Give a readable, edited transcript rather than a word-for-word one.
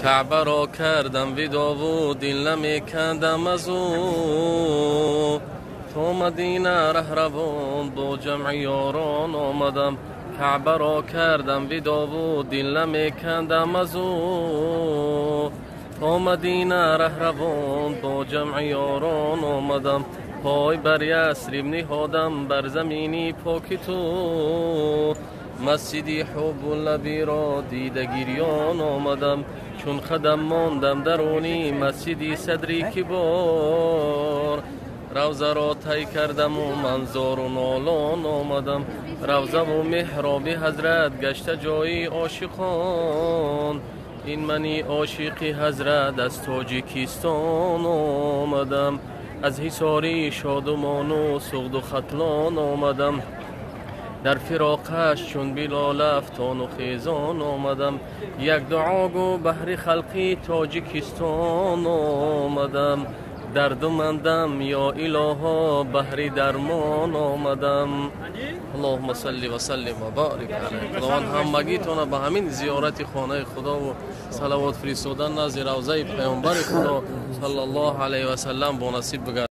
کعبه را کردم ویدا و دل نمیکندم از او. تو مدینه رهروان با جمع یاران آمدم. کعبه را کردم ویدا و دل نمیکندم از او. تو مدینه رهروان با جمع یاران آمدم. پای بر یثرب نهادم بر زمینی پاک تو. مسجدی حب النبی را دیده گریان آمدم. چون خدم ماندم درونی مسجدی صدری کبار. روزه را طی کردم و منظار و نالان آمدم. روزه و محراب حضرت گشته جای عاشقان. این منی عاشق حضرت از تاجیکستان آمدم. از حصاری شادمان و سغد و ختلان آمدم. در فراقش چون بلال افتان و خیزان آمدم. یک دعا گو بهر خلقی تاجیکستان آمدم. دردمندم یا الها بهر درمان آمدم. اللهم صل و سلم و بارک علیه. خداوند همگیتون به همین زیارت خانه خدا و صلوات فرستادن نزد روضه پیامبر خدا صلی الله علیه و سلم با نصیب بگرداند.